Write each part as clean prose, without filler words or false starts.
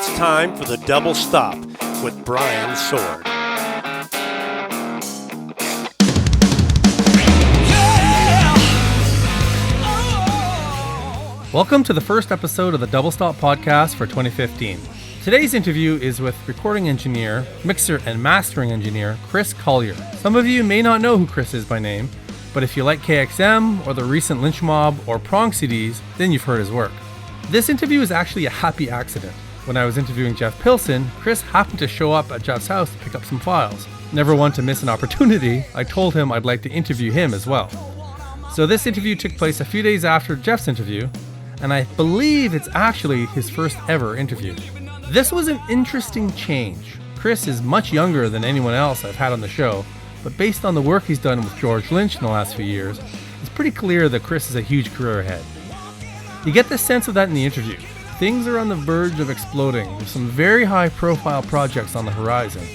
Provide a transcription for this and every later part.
It's time for the Double Stop with Brian Sword. Welcome to the first episode of the Double Stop podcast for 2015. Today's interview is with recording engineer, mixer, and mastering engineer Chris Collier. Some of you may not know who Chris is by name, but if you like KXM or the recent Lynch Mob or Prong CDs, then you've heard his work. This interview is actually a happy accident. When I was interviewing Jeff Pilson, Chris happened to show up at Jeff's house to pick up some files. Never one to miss an opportunity, I told him I'd like to interview him as well. So this interview took place a few days after Jeff's interview, and I believe it's actually his first ever interview. This was an interesting change. Chris is much younger than anyone else I've had on the show, but based on the work he's done with George Lynch in the last few years, it's pretty clear that Chris has a huge career ahead. You get the sense of that in the interview. Things are on the verge of exploding with some very high profile projects on the horizon,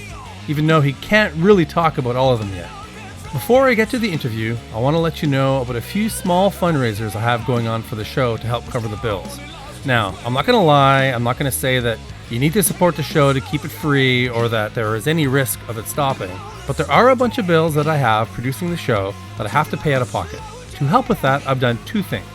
even though he can't really talk about all of them yet. Before I get to the interview, I want to let you know about a few small fundraisers I have going on for the show to help cover the bills. Now, I'm not going to lie, I'm not going to say that you need to support the show to keep it free or that there is any risk of it stopping, but there are a bunch of bills that I have producing the show that I have to pay out of pocket. To help with that, I've done two things.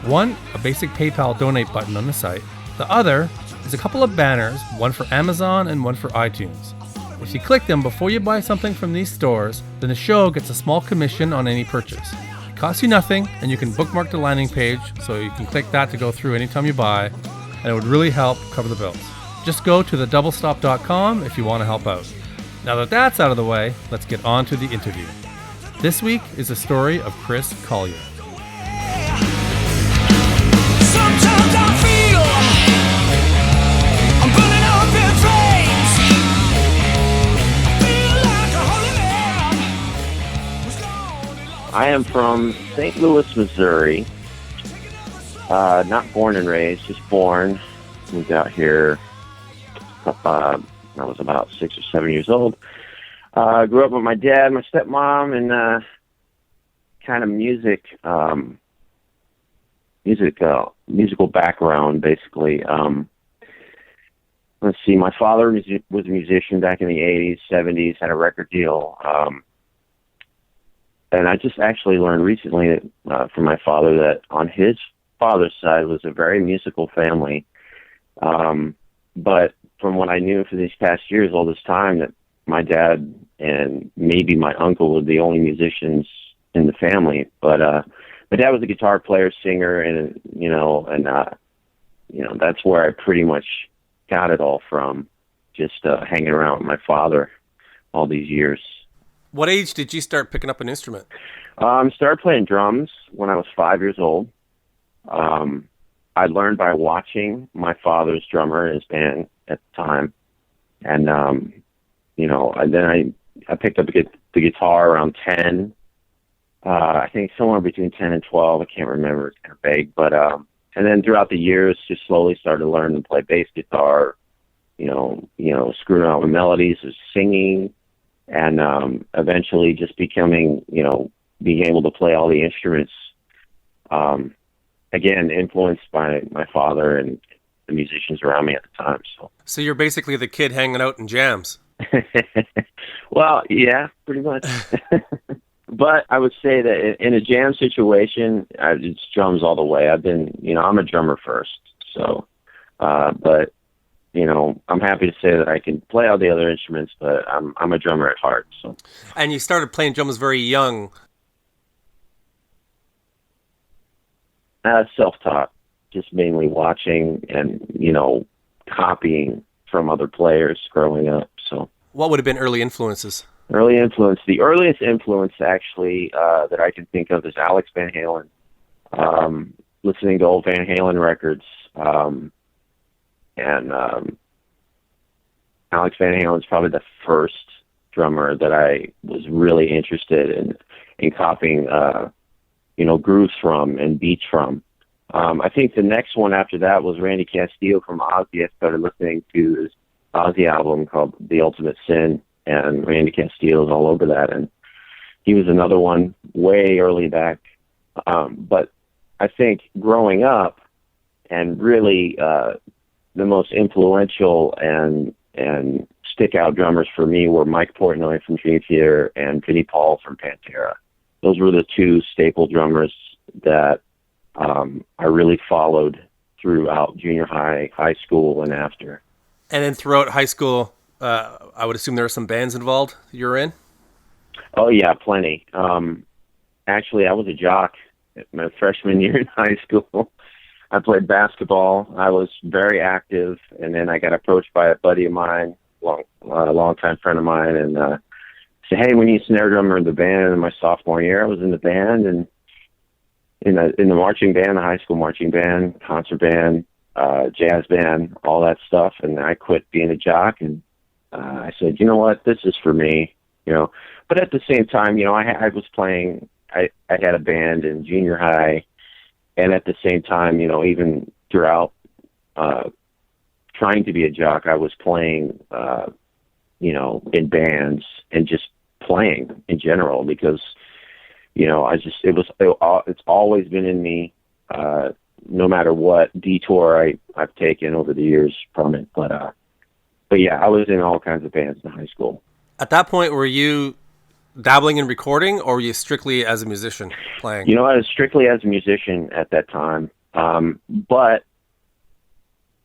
One, a basic PayPal donate button on the site. The other is a couple of banners, one for Amazon and one for iTunes. If you click them before you buy something from these stores, then the show gets a small commission on any purchase. It costs you nothing, and you can bookmark the landing page so you can click that to go through anytime you buy, and it would really help cover the bills. Just go to thedoublestop.com if you want to help out. Now that that's out of the way, let's get on to the interview. This week is the story of Chris Collier. I am from St. Louis, Missouri. Not born and raised, just born. Moved out here I was about 6 or 7 years old. Grew up with my dad, my stepmom, and kind of musical background, basically. Let's see, my father was a musician back in the 80s, 70s, had a record deal. And I just actually learned recently that, from my father that on his father's side was a very musical family. But from what I knew for these past years, all this time, that my dad and maybe my uncle were the only musicians in the family. But my dad was a guitar player, singer, and that's where I pretty much got it all from, just hanging around with my father all these years. What age did you start picking up an instrument? Started playing drums when I was 5 years old. I learned by watching my father's drummer in his band at the time. And, and then I picked up the guitar around 10. I think somewhere between 10 and 12. I can't remember. It's kind of vague. But, and then throughout the years, just slowly started to learn to play bass guitar, screwing around with melodies, singing, and eventually just becoming, being able to play all the instruments. Again, influenced by my father and the musicians around me at the time. So you're basically the kid hanging out in jams. Well, yeah, pretty much. But I would say that in a jam situation, it's drums all the way. I've been, I'm a drummer first. So, but I'm happy to say that I can play all the other instruments, but I'm a drummer at heart. So. And you started playing drums very young. Self-taught, just mainly watching and, copying from other players growing up. So, what would have been early influences? The earliest influence actually that I can think of is Alex Van Halen. Listening to old Van Halen records. And Alex Van Halen is probably the first drummer that I was really interested in copying, grooves from and beats from. I think the next one after that was Randy Castillo from Ozzy. I started listening to his Ozzy album called The Ultimate Sin, and Randy Castillo's all over that. And he was another one way early back. But I think growing up and really the most influential and stick out drummers for me were Mike Portnoy from Dream Theater and Vinnie Paul from Pantera. Those were the two staple drummers that I really followed throughout junior high, high school, and after. And then throughout high school, I would assume there were some bands involved you were in? Oh, yeah, plenty. Actually, I was a jock my freshman year in high school. I played basketball. I was very active, and then I got approached by a buddy of mine, a longtime friend of mine, and said, "Hey, we need a snare drummer in the band." In my sophomore year, I was in the band, and in the marching band, the high school marching band, concert band, jazz band, all that stuff. And I quit being a jock, and I said, "You know what? This is for me." But at the same time, I was playing. I had a band in junior high. And at the same time, even throughout trying to be a jock, I was playing, in bands and just playing in general because, it's always been in me, no matter what detour I've taken over the years from it. But yeah, I was in all kinds of bands in high school. At that point, were you dabbling in recording, or were you strictly as a musician playing? I was strictly as a musician at that time. But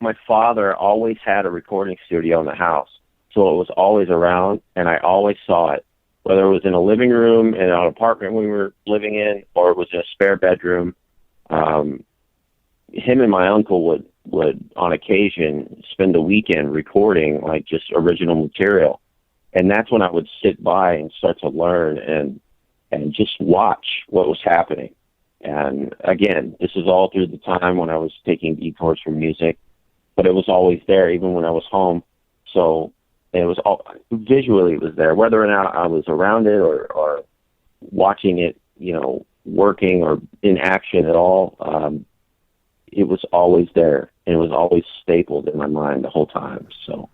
my father always had a recording studio in the house. So it was always around, and I always saw it, whether it was in a living room in an apartment we were living in, or it was in a spare bedroom. Him and my uncle would on occasion spend the weekend recording like just original material. And that's when I would sit by and start to learn and just watch what was happening. And again, this is all through the time when I was taking detours from music, but it was always there, even when I was home. So it was all visually it was there, whether or not I was around it or watching it, working or in action at all. It was always there, and it was always stapled in my mind the whole time. So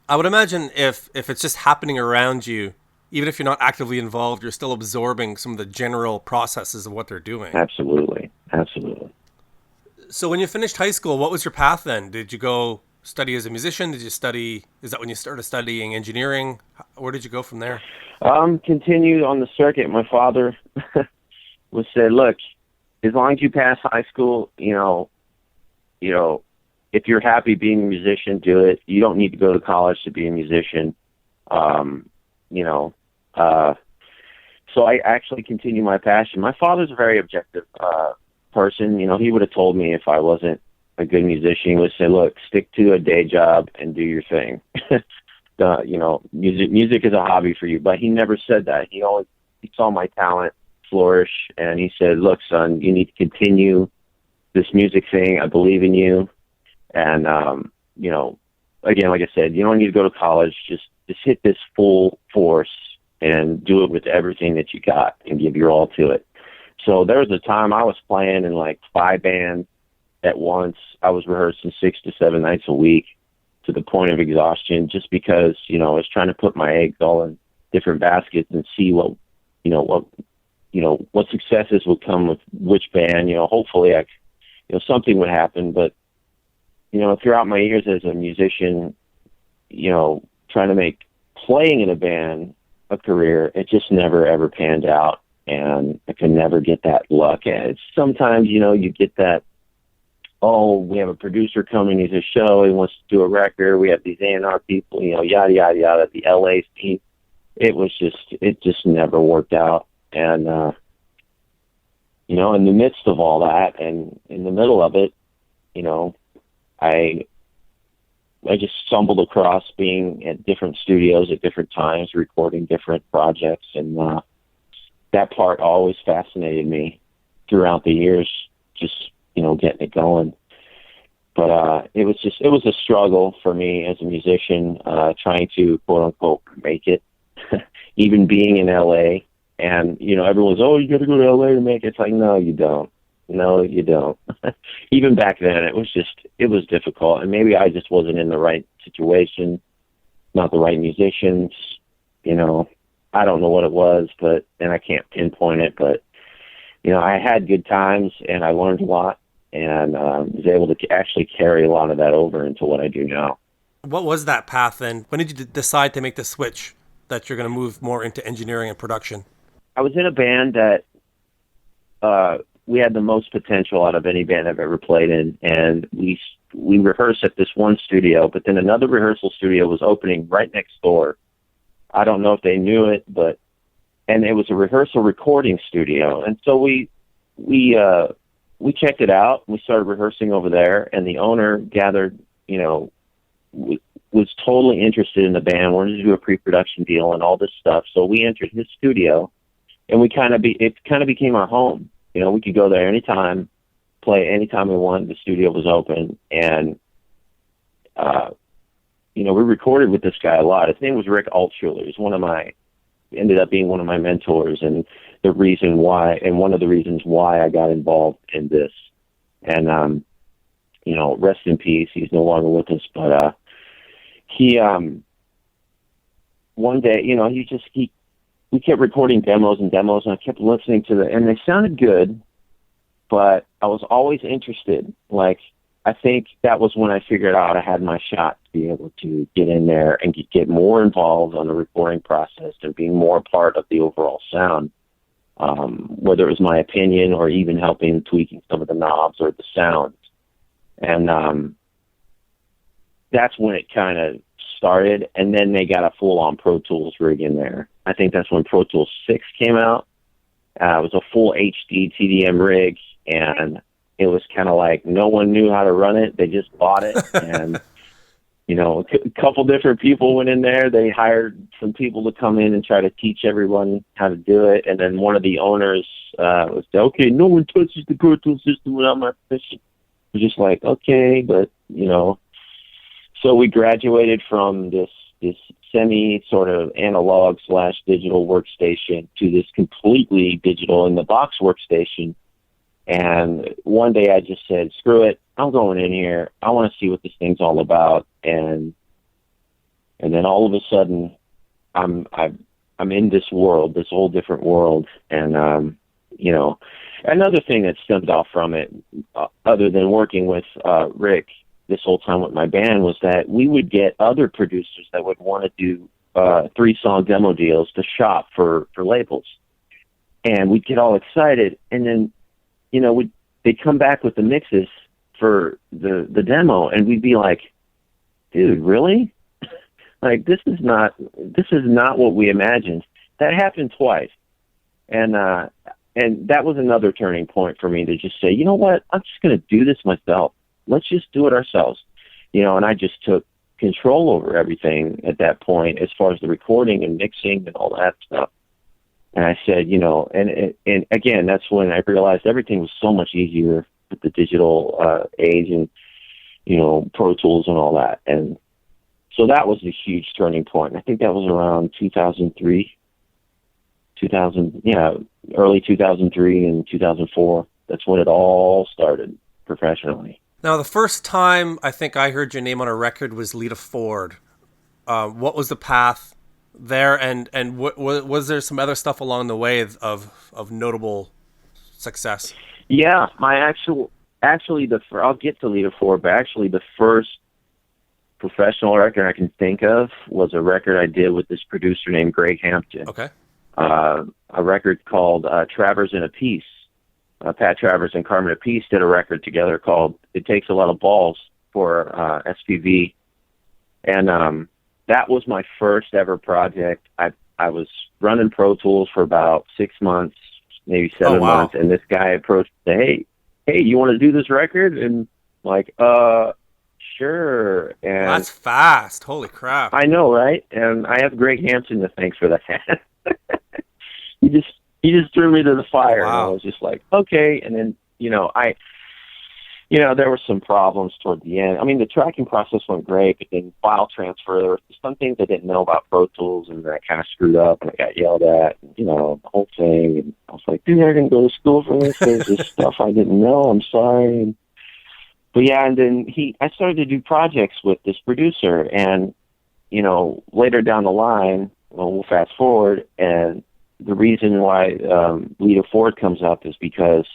I would imagine if it's just happening around you, even if you're not actively involved, you're still absorbing some of the general processes of what they're doing. Absolutely. Absolutely. So when you finished high school, what was your path then? Did you go study as a musician? Is that when you started studying engineering? Where did you go from there? Continued on the circuit. My father would say, look, as long as you pass high school, if you're happy being a musician, do it. You don't need to go to college to be a musician. So I actually continue my passion. My father's a very objective person. He would have told me if I wasn't a good musician, he would say, look, stick to a day job and do your thing. Music is a hobby for you. But he never said that. He saw my talent flourish, and he said, look, son, you need to continue this music thing. I believe in you. And, again, like I said, you don't need to go to college. Just hit this full force and do it with everything that you got and give your all to it. So there was a time I was playing in like 5 bands at once. I was rehearsing 6 to 7 nights a week to the point of exhaustion just because, I was trying to put my eggs all in different baskets and see what successes would come with which band. Hopefully something would happen. But throughout my years as a musician, trying to make playing in a band a career, it just never, ever panned out. And I could never get that luck. And sometimes, you get that, oh, we have a producer coming, he's a show, he wants to do a record, we have these A&R people, yada, yada, yada, the LA scene. It just never worked out. And, in the midst of all that and in the middle of it, I just stumbled across being at different studios at different times, recording different projects, and that part always fascinated me throughout the years, just, getting it going. But it was a struggle for me as a musician, trying to, quote unquote, make it, even being in LA. And, everyone's, oh, you got to go to LA to make it. It's like, no, you don't. No, you don't. Even back then, it was difficult. And maybe I just wasn't in the right situation, not the right musicians. I don't know what it was, and I can't pinpoint it, but, I had good times and I learned a lot. and was able to actually carry a lot of that over into what I do now. What was that path then? When did you decide to make the switch that you're going to move more into engineering and production? I was in a band that we had the most potential out of any band I've ever played in, and we rehearsed at this one studio, but then another rehearsal studio was opening right next door. I don't know if they knew it, and it was a rehearsal recording studio, and so we checked it out. We started rehearsing over there, and the owner gathered, was totally interested in the band, wanted to do a pre-production deal and all this stuff. So we entered his studio, and it kind of became our home. We could go there anytime, play anytime we wanted. The studio was open, and we recorded with this guy a lot. His name was Rick Altschuler. He's ended up being one of my mentors, and one of the reasons why I got involved in this. And rest in peace. He's no longer with us, but he one day, we kept recording demos, and I kept listening to and they sounded good, but I was always interested. Like, I think that was when I figured out I had my shot to be able to get in there and get more involved on the recording process and being more a part of the overall sound, whether it was my opinion or even helping tweaking some of the knobs or the sounds. And that's when it kind of started, and then they got a full-on Pro Tools rig in there. I think that's when Pro Tools 6 came out. It was a full HD TDM rig, and it was kind of like no one knew how to run it. They just bought it, and a couple different people went in there. They hired some people to come in and try to teach everyone how to do it, and then one of the owners was okay, no one touches the Pro Tools system without my permission. We're just like, okay, but so we graduated from this semi sort of analog / digital workstation to this completely digital in the box workstation. And one day I just said, screw it, I'm going in here. I want to see what this thing's all about. And then all of a sudden I'm in this world, this whole different world. And, another thing that stemmed off from it, other than working with Rick this whole time with my band, was that we would get other producers that would want to do 3-song demo deals to shop for labels. And we'd get all excited, and then, they'd come back with the mixes for the demo, and we'd be like, dude, really? Like, this is not what we imagined. That happened twice. And that was another turning point for me to just say, you know what, I'm just going to do this myself. Let's just do it ourselves. And I just took control over everything at that point as far as the recording and mixing and all that stuff. And I said, and again, that's when I realized everything was so much easier with the digital age and, Pro Tools and all that. And so that was a huge turning point. I think that was around 2003, early 2003 and 2004. That's when it all started professionally. Now, the first time I think I heard your name on a record was Lita Ford. What was the path there, and was there some other stuff along the way of notable success? Yeah, I'll get to Lita Ford, but actually the first professional record I can think of was a record I did with this producer named Greg Hampton. Okay. A record called Travers Appice. Pat Travers and Carmen Appice did a record together called It Takes a Lot of Balls for SPV. And that was my first ever project. I was running Pro Tools for about 6 months, maybe 7 months, and this guy approached and said, hey, you want to do this record? And like, sure. And that's fast. Holy crap. I know, right? And I have Greg Hampton to thank for that. He just threw me to the fire. Wow. And I was just like, okay. And then, there were some problems toward the end. I mean, the tracking process went great, but then file transfer, there were some things I didn't know about Pro Tools, and I kind of screwed up, and I got yelled at, and, the whole thing. And I was like, dude, I didn't go to school for this. There's this stuff I didn't know. I'm sorry. But yeah, and then I started to do projects with this producer, and, later down the line, we'll fast forward, and the reason why Lita Ford comes up is because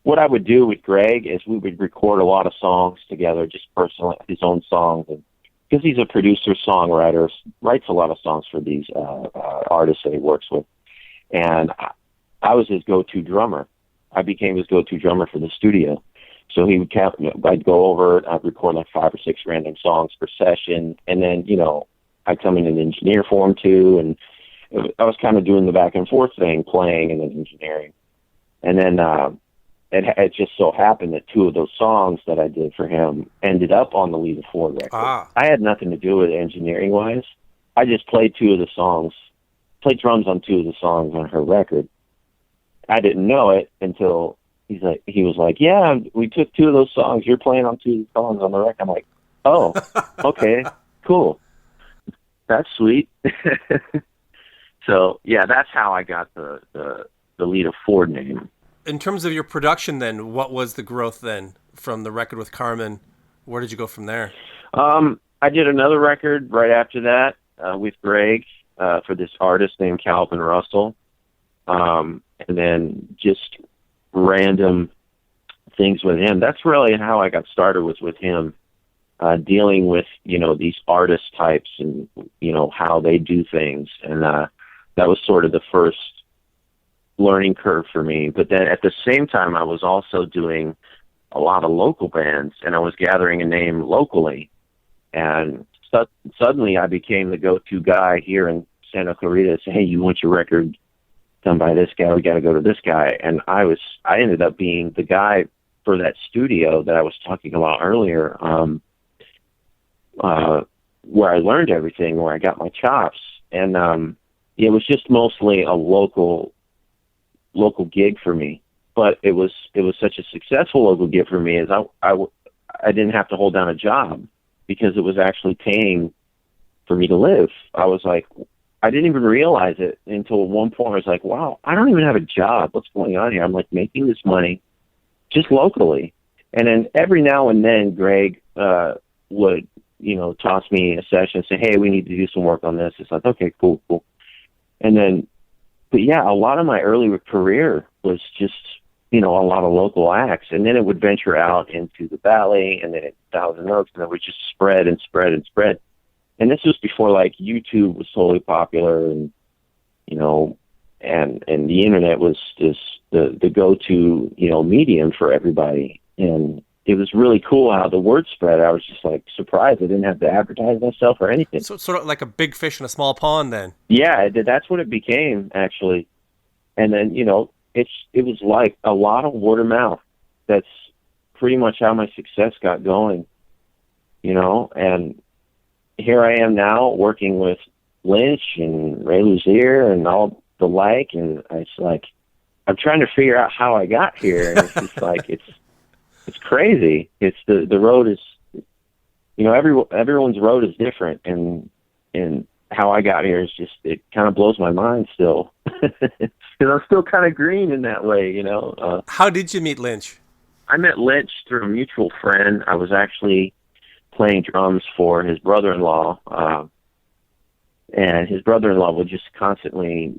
what I would do with Greg is we would record a lot of songs together, just personally, his own songs. And because he's a producer, songwriter, writes a lot of songs for these artists that he works with. And I was his go-to drummer. I became his go-to drummer for the studio. So he would I'd go over, I'd record like 5 or 6 random songs per session. And then, I'd come in and engineer for him too. And I was kind of doing the back and forth thing, playing and then engineering. And then it just so happened that 2 of those songs that I did for him ended up on the Lita Ford record. I had nothing to do with it engineering-wise. I just played 2 of the songs, played drums on 2 of the songs on her record. I didn't know it until he was like, yeah, we took 2 of those songs. You're playing on 2 of the songs on the record. I'm like, oh, okay, cool. That's sweet. So, yeah, that's how I got the Lita Ford name. In terms of your production then, what was the growth then from the record with Carmen? Where did you go from there? I did another record right after that with Greg for this artist named Calvin Russell. And then just random things with him. That's really how I got started, was with him, dealing with, these artist types and, how they do things. And that was sort of the first learning curve for me. But then at the same time, I was also doing a lot of local bands, and I was gathering a name locally. And suddenly I became the go-to guy here in Santa Clarita. Say, hey, you want your record done by this guy? We got to go to this guy. And I ended up being the guy for that studio that I was talking about earlier, where I learned everything, where I got my chops. And it was just mostly a local gig for me, but it was such a successful local gig for me, as I didn't have to hold down a job, because it was actually paying for me to live. I was like, I didn't even realize it until at one point I was like, wow, I don't even have a job. What's going on here? I'm like making this money just locally. And then every now and then Greg would, toss me a session and say, hey, we need to do some work on this. It's like, okay, cool. And then, but yeah, a lot of my early career was just, a lot of local acts. And then it would venture out into the Valley and then Thousand Oaks, and it would just spread and spread and spread. And this was before like YouTube was totally popular, and, and the internet was just the go-to, medium for everybody. And it was really cool how the word spread. I was just like surprised. I didn't have to advertise myself or anything. So it's sort of like a big fish in a small pond then. Yeah, that's what it became, actually. And then, it was like a lot of word of mouth. That's pretty much how my success got going, and here I am now working with Lynch and Ray Luzier and all the like, and it's like, I'm trying to figure out how I got here. And it's just like, it's crazy. It's the road is, everyone's road is different, and how I got here is just, it kind of blows my mind still. Because I'm still kind of green in that way, How did you meet Lynch? I met Lynch through a mutual friend. I was actually playing drums for his brother-in-law, and his brother-in-law would just constantly,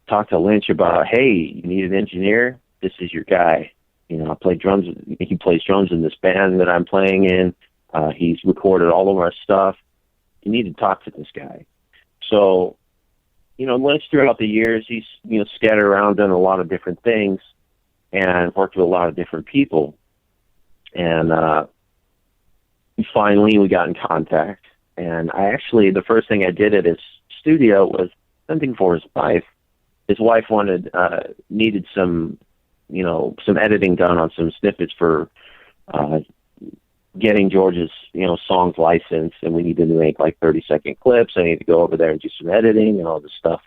talk to Lynch about, hey, you need an engineer? This is your guy. I play drums. He plays drums in this band that I'm playing in. He's recorded all of our stuff. You need to talk to this guy. So, Lynch, throughout the years, he's, scattered around, done a lot of different things, and worked with a lot of different people. And finally, we got in contact. And the first thing I did at his studio was something for his wife. His wife needed some editing done on some snippets for getting George's, songs licensed, and we needed to make like 30-second clips. I needed to go over there and do some editing and all this stuff.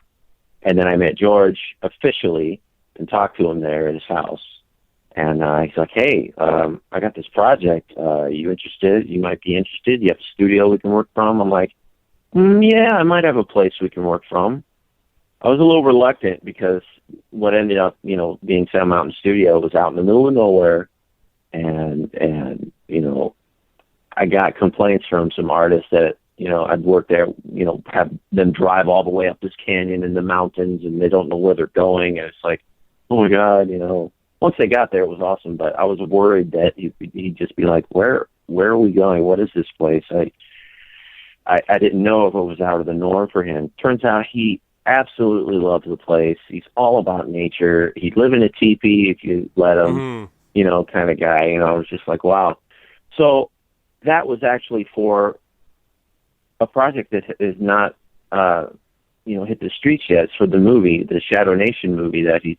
And then I met George officially and talked to him there at his house. And he's like, hey, I got this project. You interested? You might be interested. You have a studio we can work from? I'm like, yeah, I might have a place we can work from. I was a little reluctant because what ended up, being Sound Mountain Studio was out in the middle of nowhere. And I got complaints from some artists that, I'd work there, have them drive all the way up this canyon in the mountains, and they don't know where they're going. And it's like, oh my God, once they got there, it was awesome. But I was worried that he'd just be like, where are we going? What is this place? I didn't know if it was out of the norm for him. Turns out he absolutely loves the place. He's all about nature. He'd live in a teepee if you let him, kind of guy. I was just like, wow. So that was actually for a project that is not, hit the streets yet. It's for the movie, the Shadow Nation movie that he's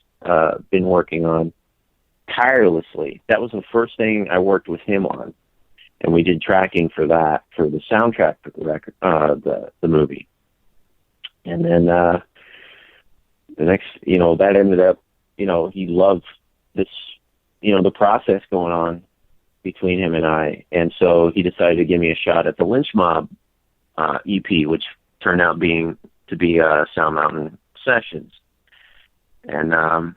been working on tirelessly. That was the first thing I worked with him on. And we did tracking for that, for the soundtrack for the record, the movie. And then the next, that ended up, he loved this, the process going on between him and I. And so he decided to give me a shot at the Lynch Mob EP, which turned out to be Sound Mountain Sessions. And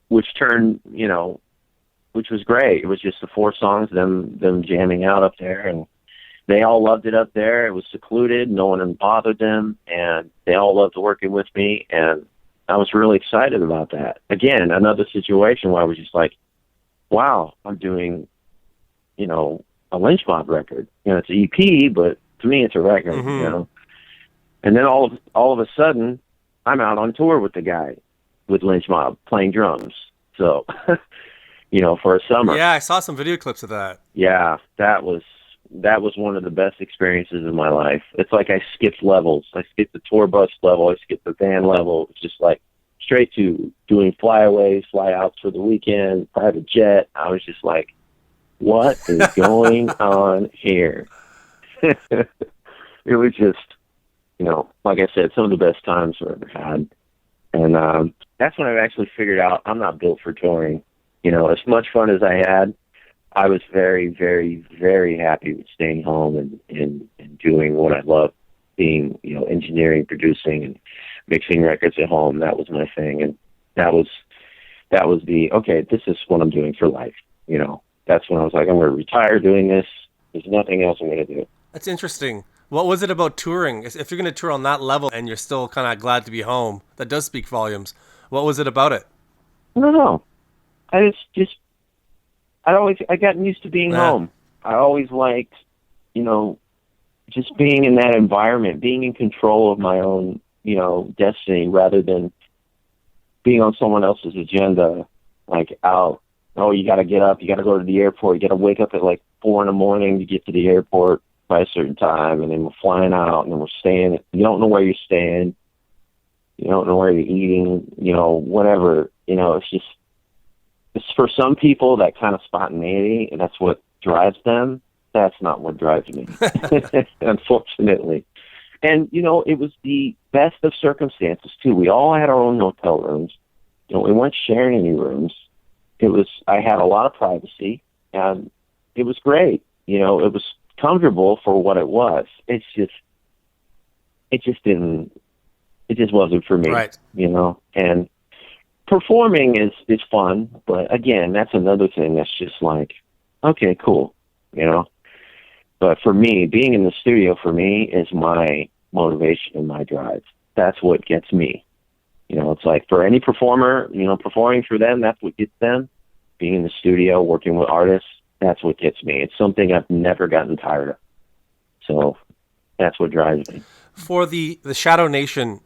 which was great. It was just the 4 songs, them jamming out up there, and they all loved it up there. It was secluded, no one bothered them, and they all loved working with me, and I was really excited about that. Again, another situation where I was just like, wow, I'm doing, a Lynch Mob record. It's an EP, but to me it's a record, And then all of a sudden, I'm out on tour with the guy, with Lynch Mob, playing drums. So, for a summer. Yeah, I saw some video clips of that. Yeah, that was one of the best experiences of my life. It's like I skipped levels. I skipped the tour bus level. I skipped the van level. It's just like straight to doing flyaways, flyouts for the weekend, private jet. I was just like, what is going on here? It was just, like I said, some of the best times I've ever had. And that's when I actually figured out I'm not built for touring. As much fun as I had, I was very, very, very happy with staying home and doing what I love, being, engineering, producing, and mixing records at home. That was my thing. And that was okay, this is what I'm doing for life. That's when I was like, I'm going to retire doing this. There's nothing else I'm going to do. That's interesting. What was it about touring? If you're going to tour on that level and you're still kind of glad to be home, that does speak volumes. What was it about it? I don't know. I gotten used to being home. I always liked, just being in that environment, being in control of my own, destiny rather than being on someone else's agenda, like out. Oh, you got to get up, you got to go to the airport, you got to wake up at like 4 a.m. to get to the airport by a certain time, and then we're flying out, and then we're staying. You don't know where you're staying. You don't know where you're eating, whatever. It's for some people that kind of spontaneity, and that's what drives them. That's not what drives me, unfortunately. And, it was the best of circumstances, too. We all had our own hotel rooms. We weren't sharing any rooms. I had a lot of privacy, and it was great. It was comfortable for what it was. It just wasn't for me, right. And performing is fun, but again, that's another thing that's just like, okay, cool, But for me, being in the studio for me is my motivation and my drive. That's what gets me. It's like for any performer, performing for them, that's what gets them. Being in the studio, working with artists, that's what gets me. It's something I've never gotten tired of. So that's what drives me. For the Shadow Nation,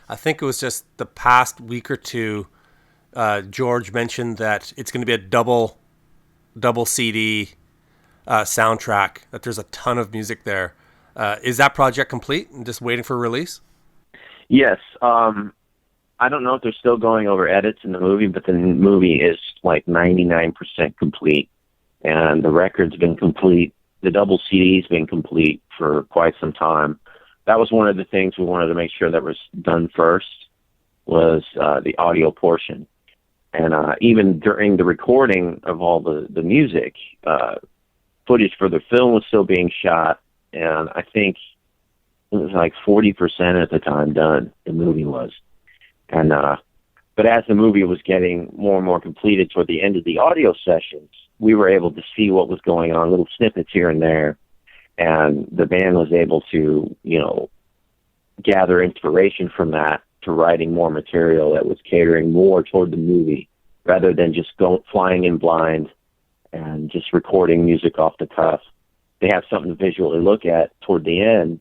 I think it was just the past week or two, George mentioned that it's going to be a double CD soundtrack, that there's a ton of music there. Is that project complete and just waiting for release? Yes. I don't know if they're still going over edits in the movie, but the movie is like 99% complete, and the record's been complete. The double CD's been complete for quite some time. That was one of the things we wanted to make sure that was done first, was the audio portion. And even during the recording of all the music, footage for the film was still being shot, and I think it was like 40% at the time done, the movie was. And but as the movie was getting more and more completed toward the end of the audio sessions, we were able to see what was going on, little snippets here and there, and the band was able to, gather inspiration from that to writing more material that was catering more toward the movie rather than just flying in blind and just recording music off the cuff. They have something to visually look at toward the end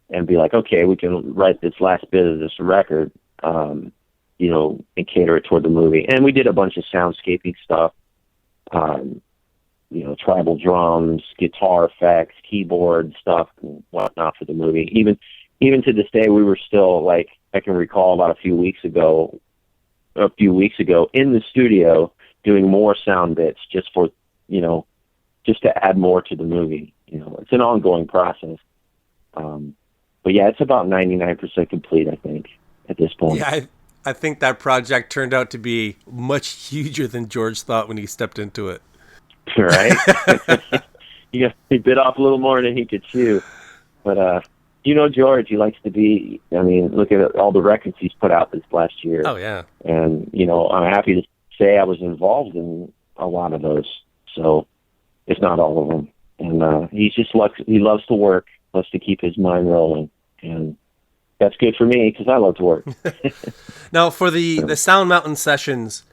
and be like, okay, we can write this last bit of this record, you know, and cater it toward the movie. And we did a bunch of soundscaping stuff, you know, tribal drums, guitar effects, keyboard stuff, and whatnot for the movie. Even to this day, we were still, like, I can recall about a few weeks ago in the studio doing more sound bits just for, you know, just to add more to the movie. You know, it's an ongoing process. But yeah, it's about 99% complete, I think, at this point. Yeah, I think that project turned out to be much huger than George thought when he stepped into it. Right? He bit off a little more than he could chew. But, you know, George, he likes to be, I mean, look at all the records he's put out this last year. Oh, yeah. And, you know, I'm happy to say I was involved in a lot of those. So, if not all of them. And he loves to work, loves to keep his mind rolling. And that's good for me because I love to work. Now, for the Sound Mountain sessions,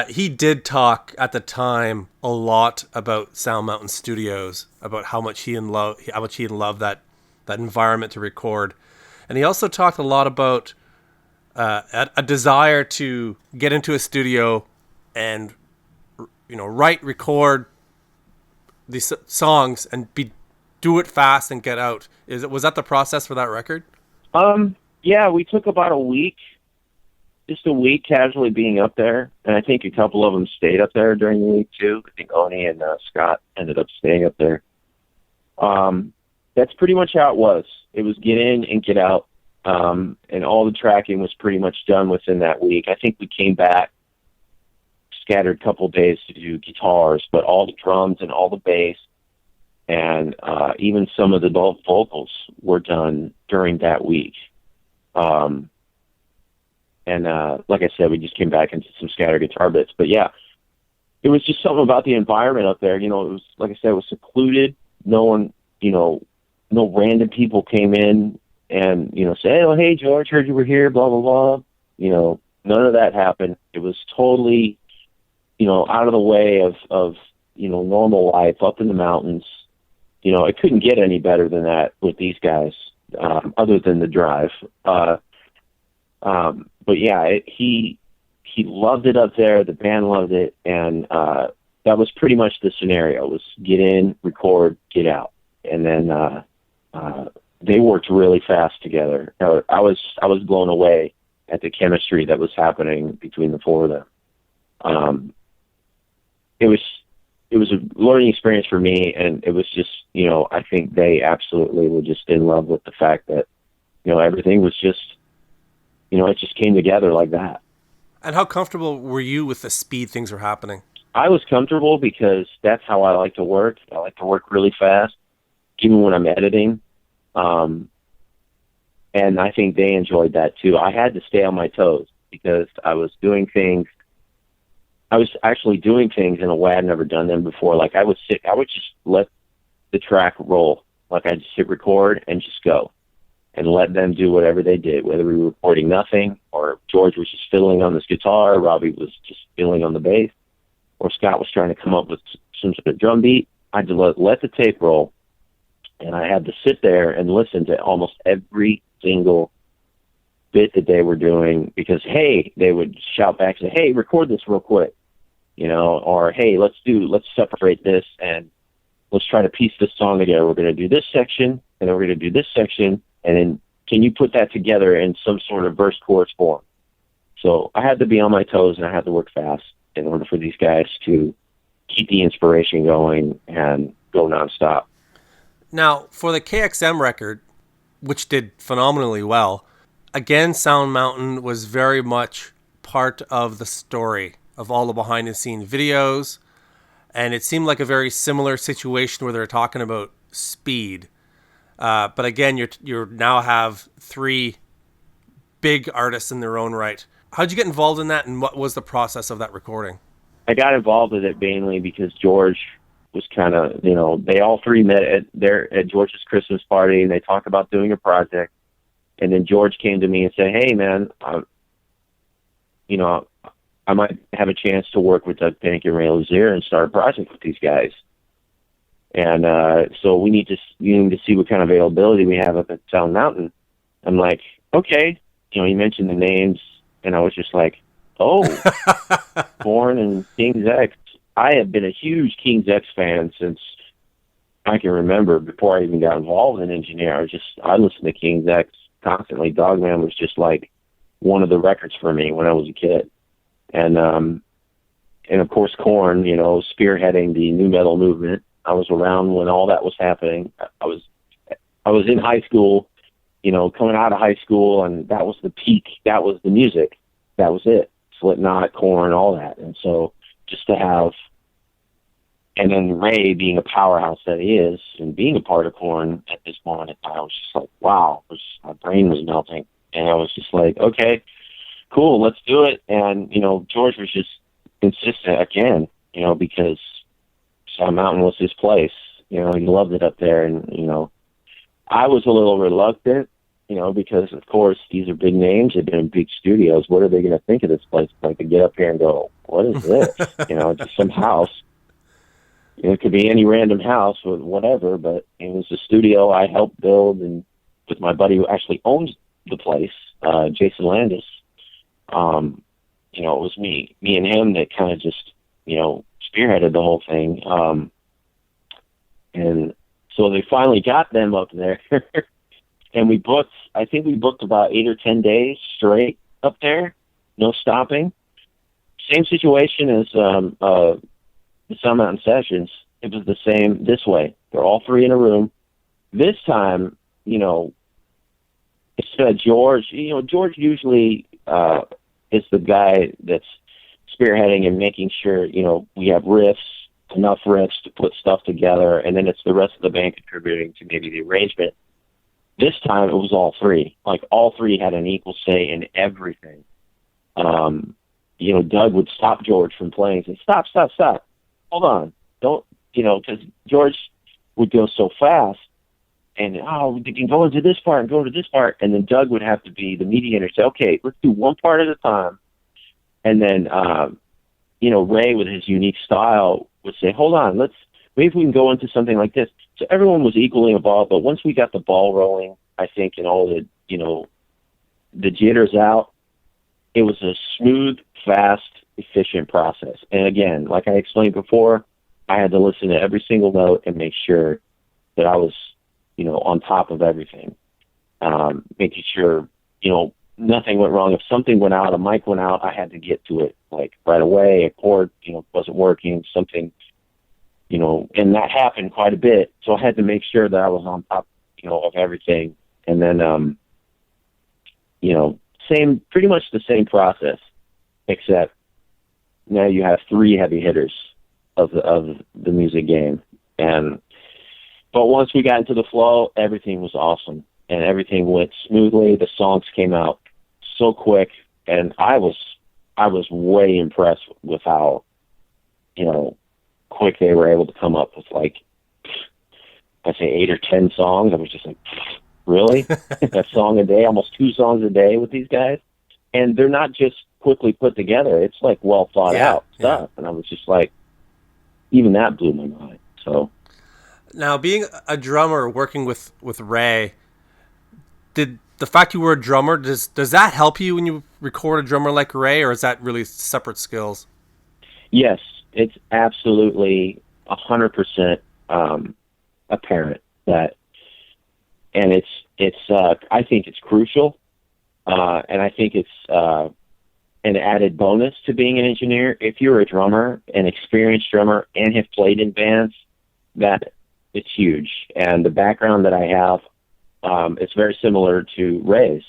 he did talk at the time a lot about Sound Mountain Studios, about how much he loved that environment to record. And he also talked a lot about a desire to get into a studio and, you know, record these songs and do it fast and get out. Was that the process for that record? Yeah, we took about just a week casually being up there, and I think a couple of them stayed up there during the week too. I think Oni and Scott ended up staying up there. That's pretty much how it was. It was get in and get out, and all the tracking was pretty much done within that week. I think we came back, scattered a couple of days to do guitars, but all the drums and all the bass and even some of the vocals were done during that week. And like I said, we just came back into some scattered guitar bits. But yeah, it was just something about the environment up there. You know, it was, like I said, it was secluded. No one, you know, no random people came in and, you know, say, oh, hey, George, heard you were here, blah, blah, blah. You know, none of that happened. It was totally, you know, out of the way of you know, normal life up in the mountains. You know, it couldn't get any better than that with these guys, other than the drive. But yeah, he loved it up there. The band loved it, and that was pretty much the scenario: was get in, record, get out, and then they worked really fast together. I was blown away at the chemistry that was happening between the four of them. It was a learning experience for me, and it was just, you know, I think they absolutely were just in love with the fact that, you know, everything was just, you know, it just came together like that. And how comfortable were you with the speed things were happening? I was comfortable because that's how I like to work. I like to work really fast, even when I'm editing. And I think they enjoyed that too. I had to stay on my toes because I was actually doing things in a way I'd never done them before. Like I would just let the track roll. Like I'd just hit record and just go and let them do whatever they did, whether we were recording nothing or George was just fiddling on this guitar, Robbie was just fiddling on the bass, or Scott was trying to come up with some sort of drum beat. I just let the tape roll, and I had to sit there and listen to almost every single bit that they were doing because, hey, they would shout back and say, hey, record this real quick, you know, or hey, let's separate this and let's try to piece this song together. We're going to do this section, and then we're going to do this section, and then can you put that together in some sort of verse chorus form? So I had to be on my toes, and I had to work fast in order for these guys to keep the inspiration going and go nonstop. Now, for the KXM record, which did phenomenally well, again, Sound Mountain was very much part of the story of all the behind-the-scenes videos, and it seemed like a very similar situation where they're talking about speed. But again, you now have three big artists in their own right. How'd you get involved in that, and what was the process of that recording? I got involved with it mainly because George was kind of, you know, they all three met at George's Christmas party, and they talked about doing a project. And then George came to me and said, hey, man, you know, I might have a chance to work with Doug Pink and Ray Luzier and start a project with these guys. And so we need to see what kind of availability we have up at Sound Mountain. I'm like, okay. You mentioned the names, and I was just like, oh, Korn and King's X. I have been a huge King's X fan since I can remember, before I even got involved in engineering. I listened to King's X constantly. Dogman was just like one of the records for me when I was a kid. And of course Korn, spearheading the nu metal movement. I was around when all that was happening. I was in high school, coming out of high school, and that was the peak. That was the music. That was it. Slipknot, Korn, all that. And so just to have, and then Ray being a powerhouse that he is, and being a part of Korn at this moment, I was just like, wow, my brain was melting. And I was just like, okay, cool, let's do it. And, George was just insistent again, because Sound Mountain was his place. He loved it up there. And, I was a little reluctant, because, of course, these are big names. They've been in big studios. What are they going to think of this place? Like, to get up here and go, what is this? Just some house. It could be any random house or whatever, but it was a studio I helped build, and with my buddy who actually owns the place, Jason Landis. It was me and him that kind of just, spearheaded the whole thing. And so they finally got them up there. And I think we booked about 8 or 10 days straight up there, no stopping. Same situation as the Sun Mountain Sessions. It was the same this way. They're all three in a room. This time, instead of George, George usually is the guy that's spearheading and making sure, we have enough riffs to put stuff together, and then it's the rest of the band contributing to maybe the arrangement. This time it was all three. Like, all three had an equal say in everything. Doug would stop George from playing and say, stop. Hold on. Don't, because George would go so fast, and, we can go into this part and go to this part. And then Doug would have to be the mediator, say, okay, let's do one part at a time. And then, Ray, with his unique style, would say, hold on, maybe we can go into something like this. So everyone was equally involved, but once we got the ball rolling, I think, and all the, the jitters out, it was a smooth, fast, efficient process. And again, like I explained before, I had to listen to every single note and make sure that I was, on top of everything. Making sure, nothing went wrong. If something went out, a mic went out, I had to get to it like right away. A chord, wasn't working, something, and that happened quite a bit. So I had to make sure that I was on top, of everything. And then, pretty much the same process, except now you have three heavy hitters of the music game. But once we got into the flow, everything was awesome, and everything went smoothly. The songs came out so quick, and I was way impressed with how, quick they were able to come up with, like, I say 8 or 10 songs. I was just like, really? A song a day, almost 2 songs a day with these guys? And they're not just quickly put together. It's like well thought out stuff. And I was just like, even that blew my mind. So now, being a drummer working with Ray, did the fact you were a drummer, does that help you when you record a drummer like Ray, or is that really separate skills? Yes, it's absolutely 100% apparent that, and it's I think it's crucial, and I think it's an added bonus to being an engineer. If you're a drummer, an experienced drummer, and have played in bands, that it's huge. And the background that I have, it's very similar to Ray's.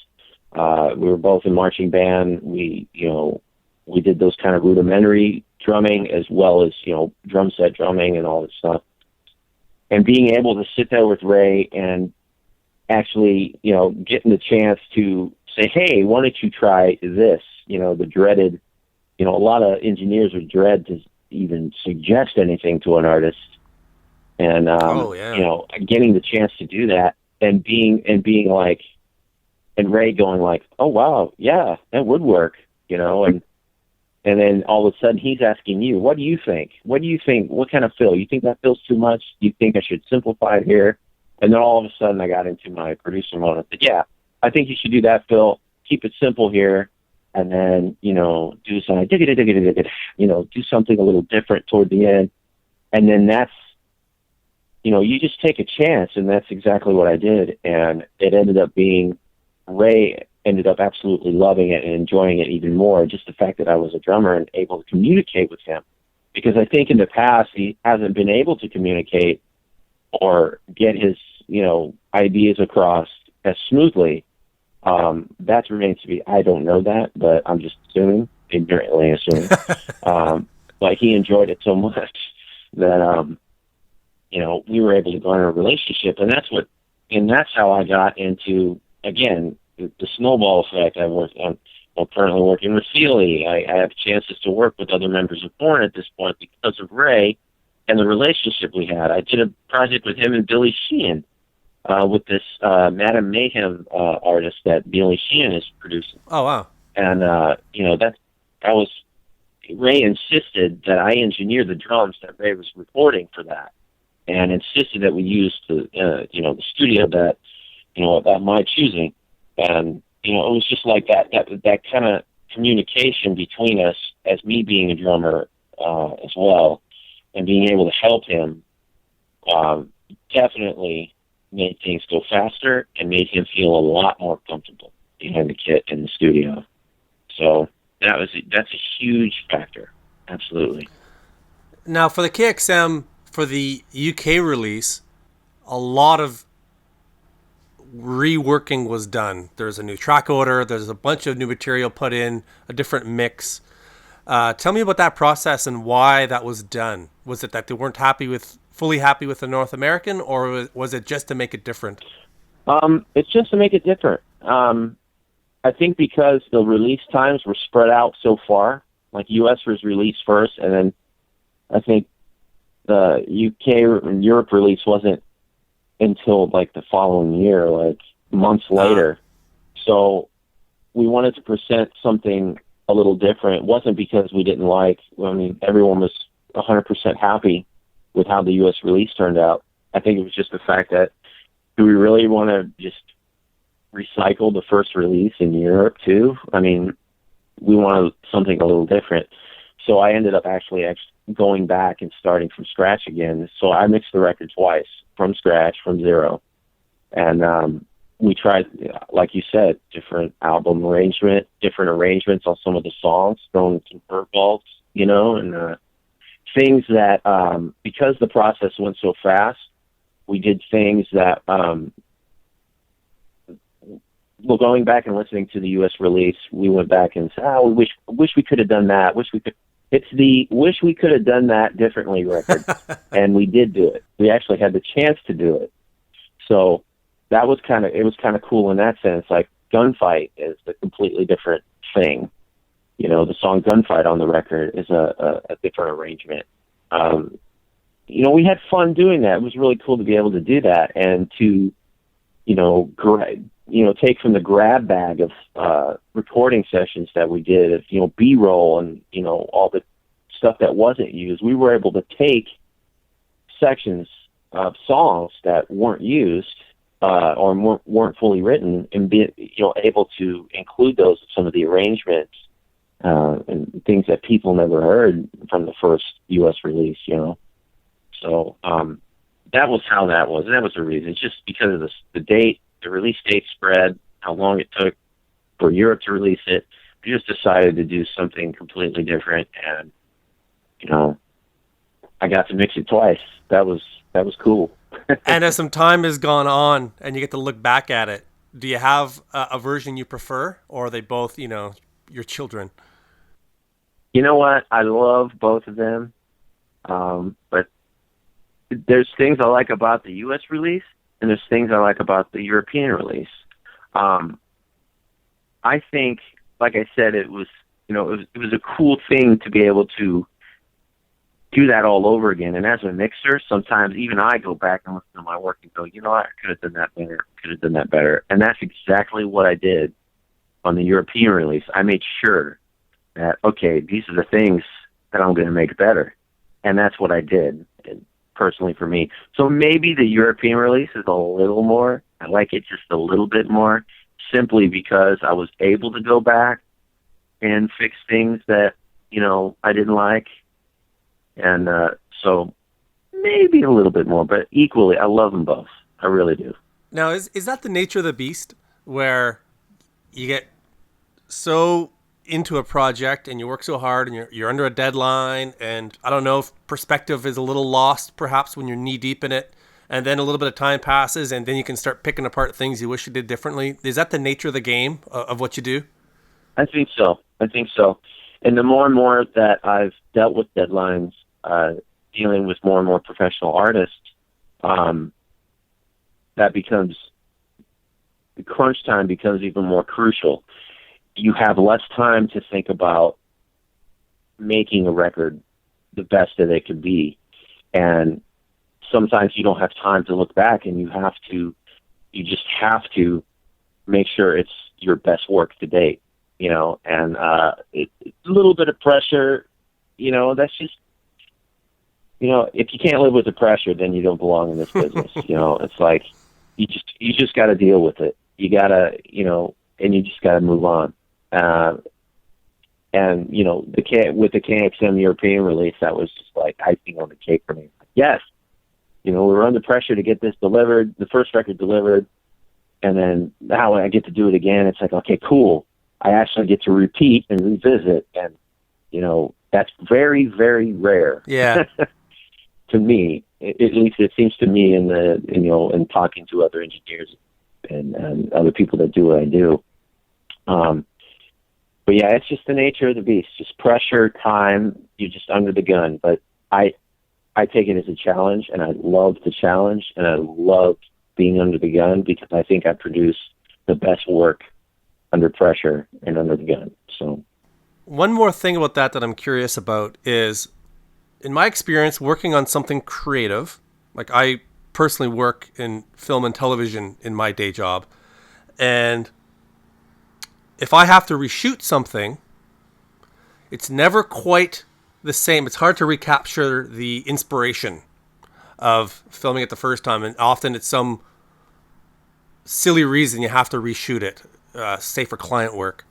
We were both in marching band. We did those kind of rudimentary drumming as well as, drum set drumming and all this stuff. And being able to sit there with Ray and actually, getting the chance to say, hey, why don't you try this? The dreaded, a lot of engineers would dread to even suggest anything to an artist. And, getting the chance to do that and being like, and Ray going like, oh, wow, yeah, that would work, and And then all of a sudden he's asking you, what do you think? What do you think? What kind of fill? You think that feels too much? Do you think I should simplify it here? And then all of a sudden I got into my producer mode. I said, yeah, I think you should do that fill. Keep it simple here. And then, do something, do something a little different toward the end. And then that's, you just take a chance. And that's exactly what I did. And it ended up being, Ray ended up absolutely loving it and enjoying it even more. Just the fact that I was a drummer and able to communicate with him. Because I think in the past he hasn't been able to communicate or get his, ideas across as smoothly. That remains to be, I don't know that, but I'm just assuming, ignorantly assuming. Like he enjoyed it so much that, we were able to go in a relationship. And that's how I got into, again, the snowball effect. I'm currently working with Fieldy. I have chances to work with other members of Korn at this point because of Ray and the relationship we had. I did a project with him and Billy Sheehan, with this Madame Mayhem artist that Billy Sheehan is producing. Oh, wow. And, that was, Ray insisted that I engineer the drums that Ray was recording for that, and insisted that we use the studio that, at my choosing. And, it was just like that kind of communication between us as me being a drummer as well, and being able to help him definitely made things go faster and made him feel a lot more comfortable behind the kit in the studio. So that's a huge factor. Absolutely. Now for the KXM, for the UK release, a lot of reworking was done. There's a new track order. There's a bunch of new material put in, a different mix. Tell me about that process and why that was done. Was it that they weren't fully happy with the North American, or was it just to make it different? It's just to make it different. I think because the release times were spread out so far, like US was released first, and then I think the UK and Europe release wasn't until like the following year, like months later. So we wanted to present something a little different. It wasn't because we didn't everyone was 100% happy with how the U.S. release turned out. I think it was just the fact that, do we really want to just recycle the first release in Europe too? We wanted something a little different. So I ended up actually going back and starting from scratch again. So I mixed the record twice, from scratch, from zero. And we tried, like you said, different album arrangement, different arrangements on some of the songs, throwing some curveballs, and things that, because the process went so fast, we did things that, going back and listening to the U.S. release, we went back and said, we wish we could have done that. It's the wish we could have done that differently record. And we did do it. We actually had the chance to do it. So that was it was kind of cool in that sense. Like Gunfight is a completely different thing. The song Gunfight on the record is a different arrangement. We had fun doing that. It was really cool to be able to do that and to, take from the grab bag of recording sessions that we did, of B-roll and, all the stuff that wasn't used. We were able to take sections of songs that weren't used or weren't fully written and be, able to include those in some of the arrangements and things that people never heard from the first U.S. release, So that was how that was. And that was the reason. It's just because of the date, the release date spread, how long it took for Europe to release it. We just decided to do something completely different, and I got to mix it twice. That was cool. And as some time has gone on, and you get to look back at it, do you have a version you prefer, or are they both, your children? You know what? I love both of them, but there's things I like about the U.S. release, and there's things I like about the European release. I think, like I said, it was a cool thing to be able to do that all over again. And as a mixer, sometimes even I go back and listen to my work and go, I could have done that better. And that's exactly what I did on the European release. I made sure that, okay, these are the things that I'm going to make better. And that's what I did, personally for me. So maybe the European release is a little more. I like it just a little bit more, simply because I was able to go back and fix things that, I didn't like. And so maybe a little bit more, but equally, I love them both. I really do. Now, is that the nature of the beast, where you get so into a project and you work so hard and you're under a deadline, and I don't know if perspective is a little lost perhaps when you're knee deep in it, and then a little bit of time passes and then you can start picking apart things you wish you did differently? Is that the nature of the game of what you do? I think so. And the more and more that I've dealt with deadlines, dealing with more and more professional artists, that becomes, the crunch time becomes even more crucial. You have less time to think about making a record the best that it could be. And sometimes you don't have time to look back, and you just have to make sure it's your best work to date, and it's a little bit of pressure, that's just, if you can't live with the pressure, then you don't belong in this business. It's like, you just got to deal with it. You got to, and you just got to move on. And with the KXM European release, that was just like icing on the cake for me. Yes, we were under pressure to get this delivered, the first record delivered, and then now when I get to do it again, it's like, okay, cool. I actually get to repeat and revisit, and that's very, very rare. Yeah. To me, at least it seems to me, in talking to other engineers and other people that do what I do. But yeah, it's just the nature of the beast. Just pressure, time. You're just under the gun. But I take it as a challenge, and I love the challenge, and I love being under the gun, because I think I produce the best work under pressure and under the gun. So, one more thing about that I'm curious about is, in my experience working on something creative, like I personally work in film and television in my day job, and if I have to reshoot something, it's never quite the same. It's hard to recapture the inspiration of filming it the first time, and often it's some silly reason you have to reshoot it, say for client work.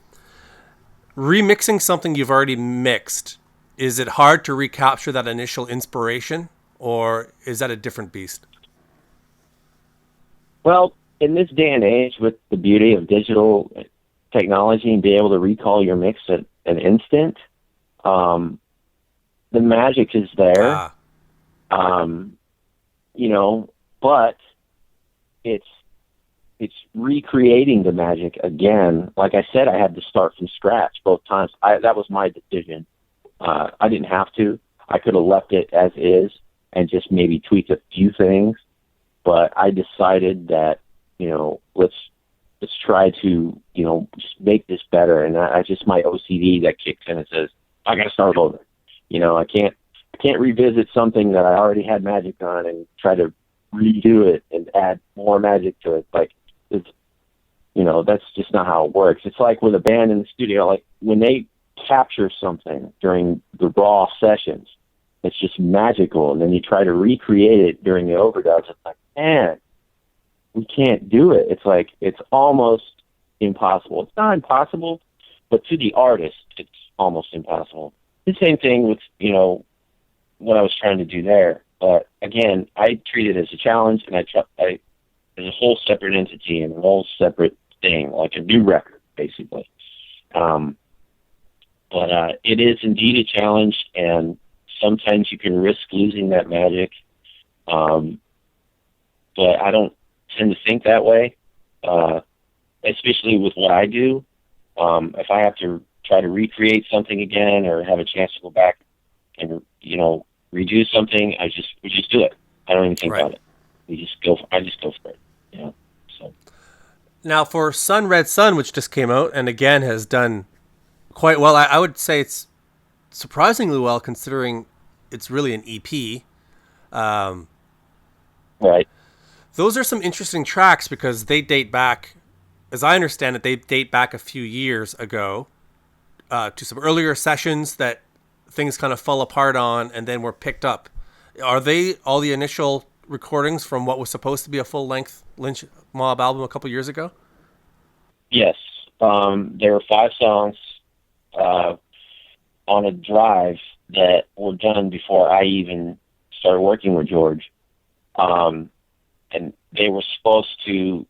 Remixing something you've already mixed, is it hard to recapture that initial inspiration, or is that a different beast? Well, in this day and age, with the beauty of digital technology and be able to recall your mix at an instant, the magic is there. But it's recreating the magic again. Like I said, I had to start from scratch both times. That was my decision. I didn't have to. I could have left it as is and just maybe tweaked a few things, but I decided that, let's try to, just make this better. And I just, my OCD that kicks in and says, I got to start over. I can't revisit something that I already had magic on and try to redo it and add more magic to it. Like, it's, that's just not how it works. It's like with a band in the studio, like when they capture something during the raw sessions, it's just magical. And then you try to recreate it during the overdubs. It's like, man, we can't do it. It's like, it's almost impossible. It's not impossible, but to the artist, it's almost impossible. The same thing with, what I was trying to do there. But again, I treat it as a challenge, and I as a whole separate entity and a whole separate thing, like a new record, basically. But it is indeed a challenge, and sometimes you can risk losing that magic. But I don't tend to think that way, especially with what I do. If I have to try to recreate something again or have a chance to go back and, redo something, we just do it. I don't even think about it. I just go for it. So. Now for Sun Red Sun, which just came out and again has done quite well, I would say it's surprisingly well considering it's really an EP. Right. Those are some interesting tracks because they date back, as I understand it, they date back a few years ago. to some earlier sessions that things kind of fell apart on and then were picked up. Are they all the initial recordings from what was supposed to be a full-length Lynch Mob album a couple years ago? Yes. There were 5 songs on a drive that were done before I even started working with George. And they were supposed to,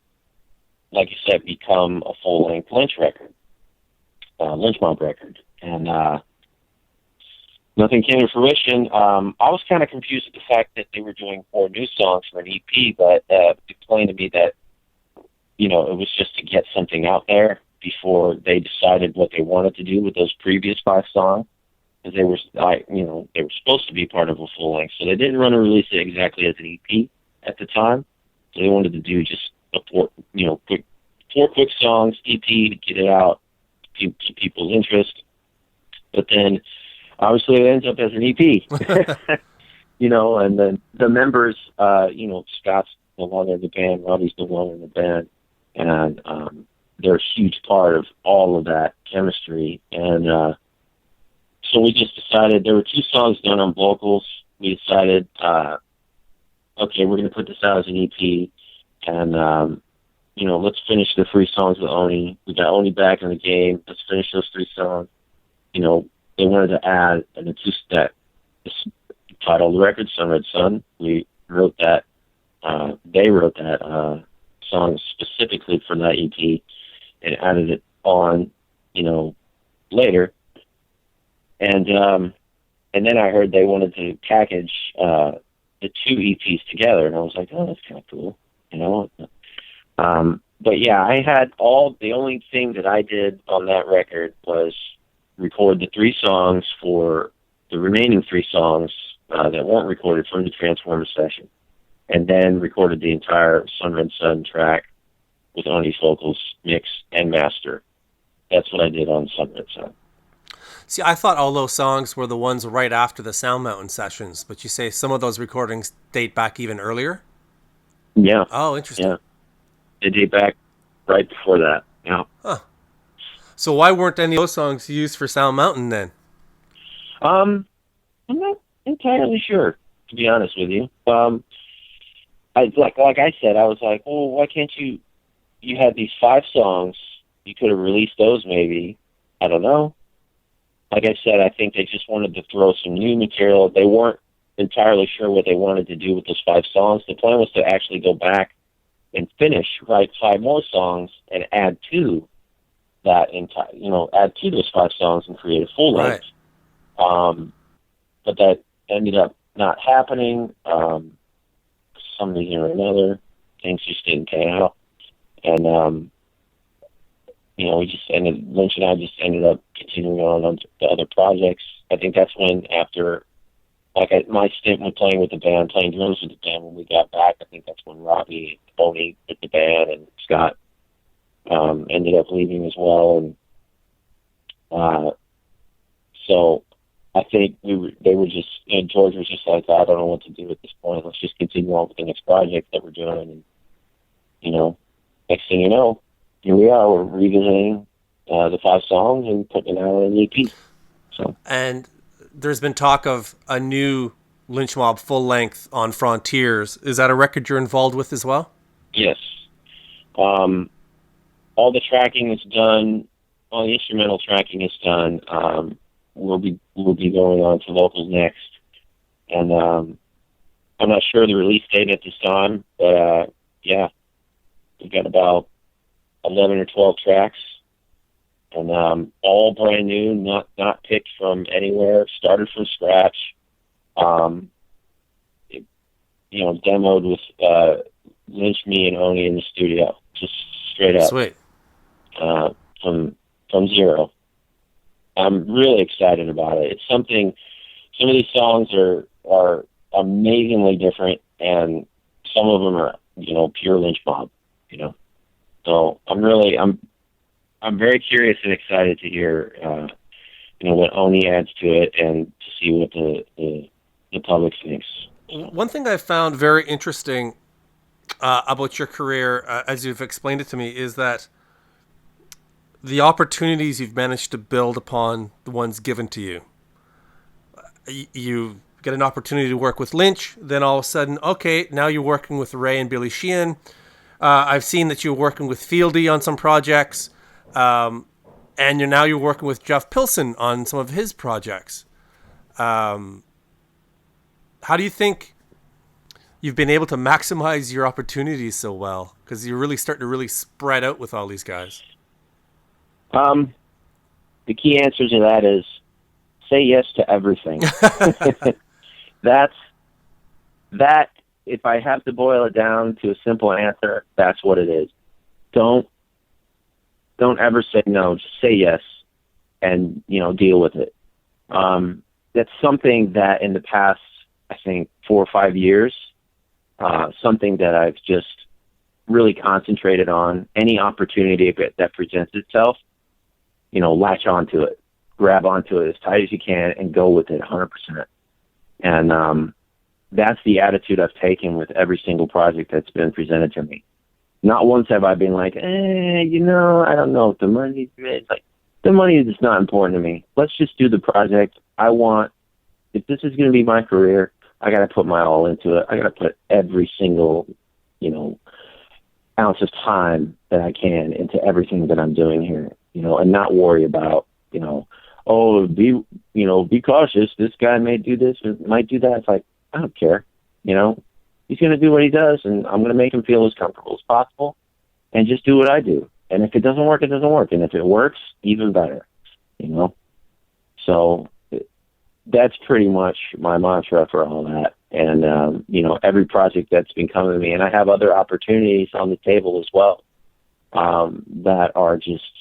like you said, become a full-length Lynch record, Lynch Mob record. And nothing came to fruition. I was kind of confused at the fact that they were doing 4 new songs for an EP, but explained to me that, it was just to get something out there before they decided what they wanted to do with those previous 5 songs. Because they were, they were supposed to be part of a full length, so they didn't want to release it exactly as an EP at the time. So they wanted to do just a 4 quick songs EP to get it out, keep people's interest. But then, obviously, it ends up as an EP. And then the members, Scott's no longer in the band, Robbie's no longer in the band, and they're a huge part of all of that chemistry. And so we just decided, there were 2 songs done on vocals. We decided, okay, we're going to put this out as an EP, and, let's finish the 3 songs with Oni. We got Oni back in the game. Let's finish those 3 songs. They wanted to add an acoustic title of the record, Sun Red Sun. We wrote that, they wrote that song specifically for that EP and added it on, later. And then I heard they wanted to package the 2 EPs together, and I was like, oh, that's kind of cool, But yeah, I had the only thing that I did on that record was record the 3 songs for the remaining 3 songs that weren't recorded from the Transformers session, and then recorded the entire Sun Red Sun track with Oni's vocals, mix, and master. That's what I did on Sun Red Sun. See, I thought all those songs were the ones right after the Sound Mountain sessions, but you say some of those recordings date back even earlier? Yeah. Oh, interesting. Yeah. They date back right before that. Yeah. Huh. So why weren't any of those songs used for Sound Mountain then? I'm not entirely sure, to be honest with you. Like I said, I was like, well, why can't you had these 5 songs, you could have released those maybe. I don't know. Like I said, I think they just wanted to throw some new material. They weren't entirely sure what they wanted to do with those 5 songs. The plan was to actually go back and write 5 more songs and add to that add to those 5 songs and create a full length. Right. But that ended up not happening. For some reason or another, things just didn't pan out. And, Lynch and I just ended up continuing on the other projects. I think that's when, after, my stint with playing with the band, playing drums with the band, when we got back, I think that's when Robbie, Oni with the band, and Scott ended up leaving as well. And so I think they were just, George was just like, I don't know what to do at this point. Let's just continue on with the next project that we're doing. And, next thing you know, here we are. We're revisiting the 5 songs and putting it out on an EP. So. And there's been talk of a new Lynch Mob full length on Frontiers. Is that a record you're involved with as well? Yes. All the tracking is done. All the instrumental tracking is done. We'll be going on to vocals next, and I'm not sure the release date at this time, but yeah, we've got about 11 or 12 tracks, and all brand new, not picked from anywhere, started from scratch. Demoed with Lynch, me, and Oni in the studio, just straight up. Sweet. From zero. I'm really excited about it. It's something. Some of these songs are amazingly different, and some of them are pure Lynch Mob. So I'm very curious and excited to hear what Oni adds to it and to see what the public thinks. One thing I found very interesting about your career, as you've explained it to me, is that the opportunities you've managed to build upon the ones given to you. You get an opportunity to work with Lynch, then all of a sudden, okay, now you're working with Ray and Billy Sheehan. I've seen that you're working with Fieldy on some projects, and you're working with Jeff Pilson on some of his projects. How do you think you've been able to maximize your opportunities so well? Because you're really starting to really spread out with all these guys. The key answer to that is say yes to everything. That, if I have to boil it down to a simple answer, that's what it is. Don't ever say no. Just say yes and, deal with it. That's something that in the past, I think 4 or 5 years, something that I've just really concentrated on. Any opportunity that presents itself, latch onto it, grab onto it as tight as you can and go with it 100%. And, that's the attitude I've taken with every single project that's been presented to me. Not once have I been like, I don't know if the money, the money is not important to me. Let's just do the project. If this is going to be my career, I got to put my all into it. I got to put every single, ounce of time that I can into everything that I'm doing here, and not worry about, be cautious. This guy may do this or might do that. It's like, I don't care. He's going to do what he does, and I'm going to make him feel as comfortable as possible and just do what I do. And if it doesn't work, it doesn't work. And if it works, even better, So that's pretty much my mantra for all that. And, every project that's been coming to me, and I have other opportunities on the table as well, that are just,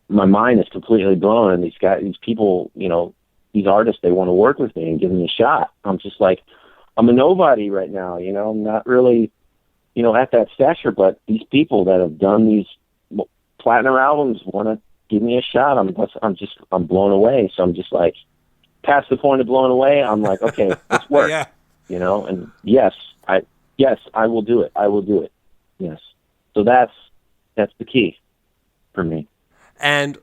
my mind is completely blown. And these people, these artists, they want to work with me and give me a shot. I'm just like, I'm a nobody right now, I'm not really, at that stature, but these people that have done these platinum albums want to give me a shot. I'm blown away. So I'm just like, past the point of blown away, I'm like, okay, let's work, Yeah. And yes, I will do it. I will do it. Yes. So that's the key for me. And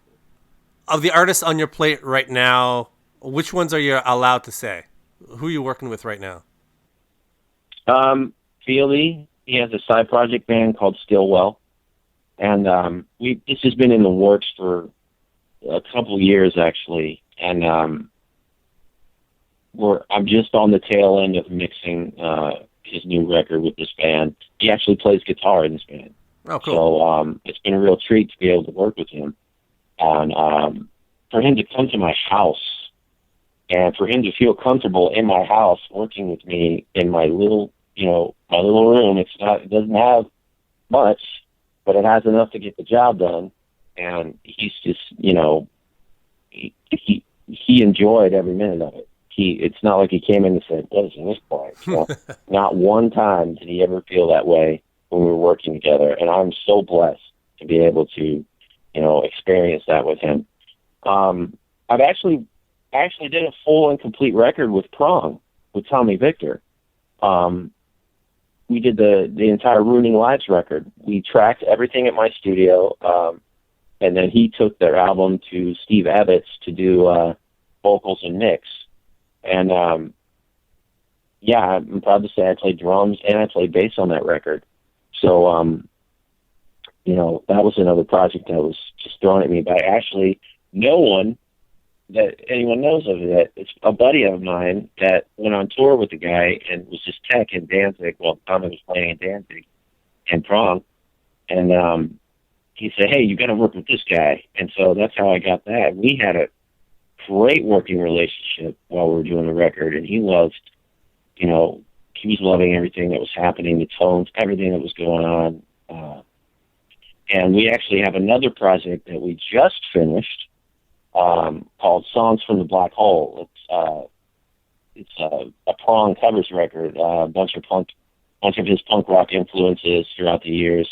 of the artists on your plate right now, which ones are you allowed to say? Who are you working with right now? Fieldy, he has a side project band called Stillwell. And this has been in the works for a couple years, actually. And I'm just on the tail end of mixing his new record with this band. He actually plays guitar in this band. Oh, cool. So it's been a real treat to be able to work with him. And for him to come to my house and for him to feel comfortable in my house working with me in my little, my little room, it doesn't have much, but it has enough to get the job done. And he's just, he enjoyed every minute of it. It's not like he came in and said, what is in this part? Not one time did he ever feel that way when we were working together. And I'm so blessed to be able to, experience that with him. I've actually did a full and complete record with Prong, with Tommy Victor. We did the entire Ruining Lives record. We tracked everything at my studio, and then he took their album to Steve Abbott's to do vocals and mix. And I'm proud to say I played drums and I played bass on that record. So, that was another project that was just thrown at me by actually no one that anyone knows of it. It's a buddy of mine that went on tour with the guy and was just tech in Danzig. Well, Tommy was playing in Danzig and Prong. And he said, hey, you got to work with this guy. And so that's how I got that. We had a great working relationship while we were doing the record. And he loved, he was loving everything that was happening, the tones, everything that was going on. And we actually have another project that we just finished, called Songs from the Black Hole. It's a Prong covers record, a bunch of his punk rock influences throughout the years.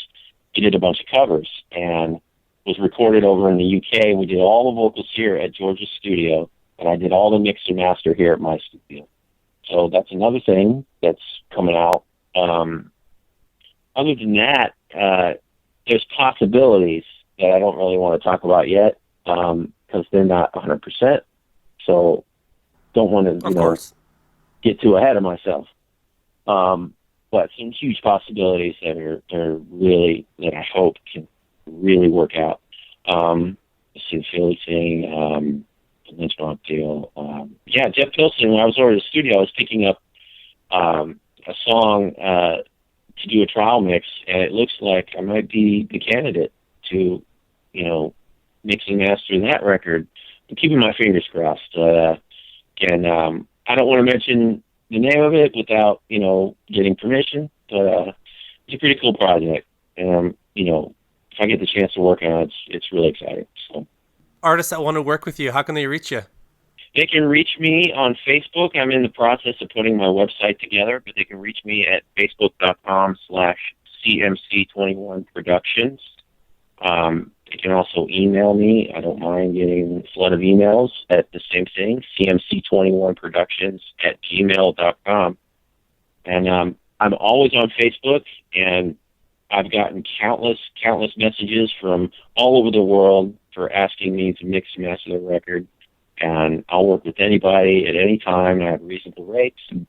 He did a bunch of covers and was recorded over in the UK. We did all the vocals here at George's studio, and I did all the mix and master here at my studio. So that's another thing that's coming out. Other than that, there's possibilities that I don't really want to talk about yet because they're not 100%. So don't want to, get too ahead of myself. But some huge possibilities that are really, that I hope can really work out. The Fieldy thing, the Lynch Mob deal. Jeff Pilson, when I was over at the studio, I was picking up a song to do a trial mix, and it looks like I might be the candidate to, mix and master that record. I'm keeping my fingers crossed. And I don't want to mention the name of it without, getting permission, but it's a pretty cool project. And, if I get the chance to work on it, it's really exciting. So, artists that want to work with you, how can they reach you? They can reach me on Facebook. I'm in the process of putting my website together, but they can reach me at facebook.com/CMC21Productions. They can also email me. I don't mind getting a flood of emails at the same thing, CMC21Productions@gmail.com. And I'm always on Facebook, and I've gotten countless messages from all over the world for asking me to mix and master the record. And I'll work with anybody at any time. I have reasonable rates. And,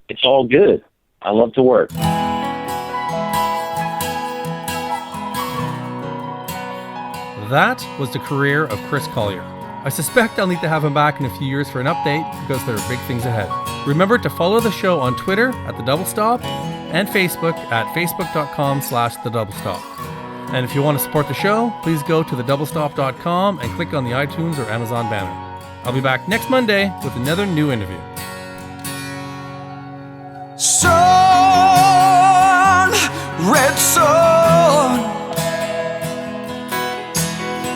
it's all good. I love to work. That was the career of Chris Collier. I suspect I'll need to have him back in a few years for an update because there are big things ahead. Remember to follow the show on Twitter at The Double Stop and Facebook at facebook.com/TheDoubleStop. And if you want to support the show, please go to thedoubleStop.com and click on the iTunes or Amazon banner. I'll be back next Monday with another new interview. Sun, red sun,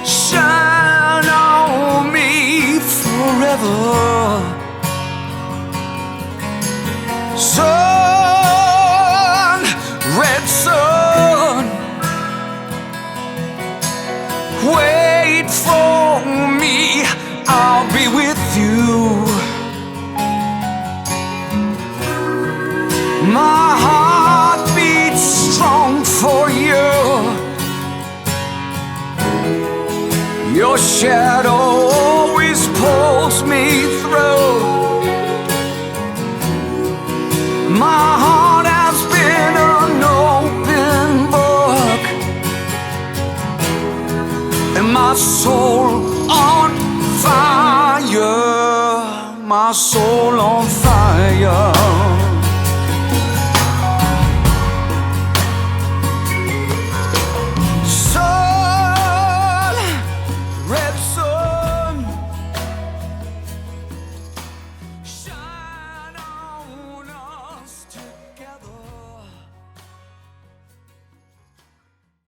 shine on me forever. Sun, red sun, wait for me, I'll be with you. My heart beats strong for you. Your shadow always pulls me through. My heart has been an open book, and my soul on fire, my soul on fire.